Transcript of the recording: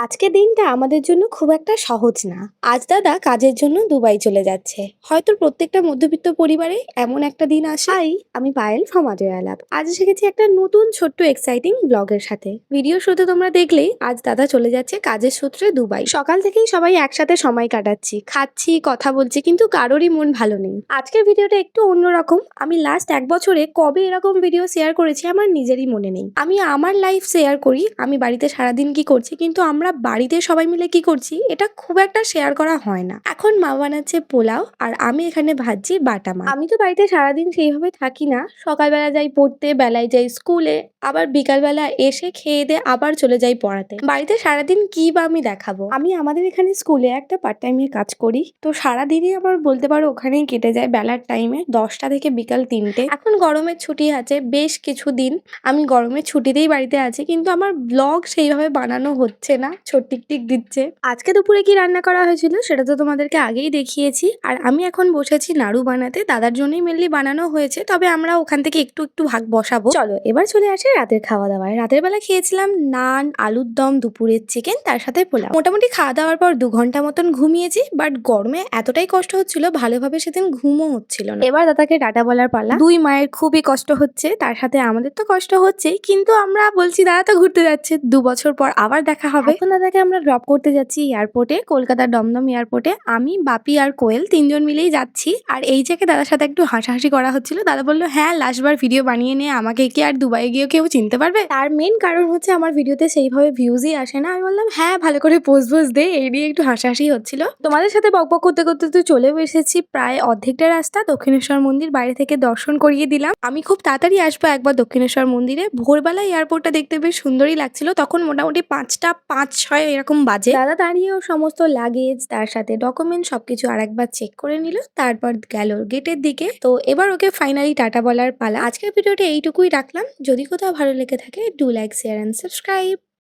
আজকের দিনটা আমাদের জন্য খুব একটা সহজ না। আজ দাদা কাজের জন্য দুবাই চলে যাচ্ছে। হয়তো প্রত্যেকটা মধ্যবিত্ত পরিবারে এমন একটা দিন আসে। তাই আমি পায়েল ফ্রম অজয় আলাপ। আজ এসে গেছি একটা নতুন ছোট্ট এক্সাইটিং ব্লগের সাথে। ভিডিও শুরুতে তোমরা দেখলেই আজ দাদা চলে যাচ্ছে কাজের সূত্রে দুবাই। সকাল থেকেই সবাই একসাথে সময় কাটাচ্ছি, খাচ্ছি, কথা বলছি, কিন্তু কারোরই মন ভালো নেই। আজকের ভিডিওটা একটু অন্যরকম। আমি লাস্ট 1 বছরে কবে এরকম ভিডিও শেয়ার করেছি আমার নিজেরই মনে নেই। আমি আমার লাইফ শেয়ার করি, আমি বাড়িতে সারাদিন কি করছি, কিন্তু আমরা বাড়িতে সবাই মিলে কি করছি এটা খুব একটা শেয়ার করা হয় না। এখন মা বানাচ্ছে পোলাও আর আমি এখানে ভাজছি বাটা মাছ। আমি তো বাড়িতে সারাদিন সেইভাবে থাকি না। সকালবেলা যাই পড়তে, বেলায় যাই স্কুলে, আবার বিকালবেলা এসে খেয়ে দিয়ে আবার চলে যাই পড়াতে। বাড়িতে সারাদিন কি বা আমি দেখাবো। আমি আমাদের এখানে স্কুলে একটা পার্ট টাইমে কাজ করি, তো সারাদিনই আমার বলতে পারো ওখানেই কেটে যায় বেলার টাইমে 10টা থেকে বিকাল 3টে। এখন গরমের ছুটি আছে বেশ কিছুদিন, আমি গরমের ছুটিতেই বাড়িতে আছি, কিন্তু আমার ব্লগ সেইভাবে বানানো হচ্ছে না, টিক দিচ্ছে। আজকে দুপুরে কি রান্না করা হয়েছিল সেটা তো তোমাদেরকে আগেই দেখিয়েছি। আর আমি এখন বসেছি নাড়ু বানাতে, দাদার জন্যই মেনলি বানানো হয়েছে, তবে আমরা ওখান থেকে একটু একটু ভাগ বসাবো। চলো এবার চলে আসে রাতের খাওয়া দাওয়ায়। রাতের বেলা খেয়েছিলাম নান, আলুর দম, দুপুরের চিকেন, তার সাথে পোলাও। মোটামুটি খাওয়া দাওয়ার পর 2 ঘন্টা মতন ঘুমিয়েছি, বাট গরমে এতটাই কষ্ট হচ্ছিল, ভালোভাবে সেদিন ঘুমও হচ্ছিল না। এবার দাদাকে টাটা বলার পালা। দুই মায়ের খুবই কষ্ট হচ্ছে, তার সাথে আমাদের তো কষ্ট হচ্ছেই, কিন্তু আমরা বলছি দাদা তো ঘুরতে যাচ্ছে, 2 বছর পর আবার দেখা হবে। এখন দাদাকে আমরা ড্রপ করতে যাচ্ছি এয়ারপোর্টে, কলকাতার দমদম এয়ারপোর্টে। আমি, বাপি আর কোয়েল 3জন মিলেই যাচ্ছি। আর এই জায়গায় দাদার সাথে একটু হাসাহাসি করা হচ্ছিল। দাদা বললো, হ্যাঁ লাস্টবার ভিডিও বানিয়ে নিয়ে আমাকে কি আর দুবাই গিয়ে কেউ চিনতে পারবে? তার মেন কারণ হচ্ছে আমার ভিডিওতে সেইভাবে ভিউজই আসে না। আমি বললাম হ্যাঁ ভালো করে পোজ দে, এই নিয়ে একটু হাসাহাসি হচ্ছিল। তোমাদের সাথে বকবক করতে করতে তো চলেও এসেছি প্রায় অর্ধেকটা রাস্তা। দক্ষিণেশ্বর মন্দির বাইরে থেকে দর্শন করিয়ে দিলাম। আমি খুব তাড়াতাড়ি আসবো একবার দক্ষিণেশ্বর মন্দিরে। ভোরবেলা এয়ারপোর্টটা দেখতে বেশ সুন্দরই লাগছিল, তখন মোটামুটি 5টা 5-6 এরকম বাজে। দাদা দাঁড়িয়েও সমস্ত লাগেজ তার সাথে ডকুমেন্ট সবকিছু আরেকবার চেক করে নিল, তারপর গেল গেটের দিকে। তো এবার ওকে ফাইনালি টাটা বলার পালা। আজকের ভিডিওটা এইটুকুই রাখলাম। যদি কোথাও ভালো লেগে থাকে do like, share and subscribe.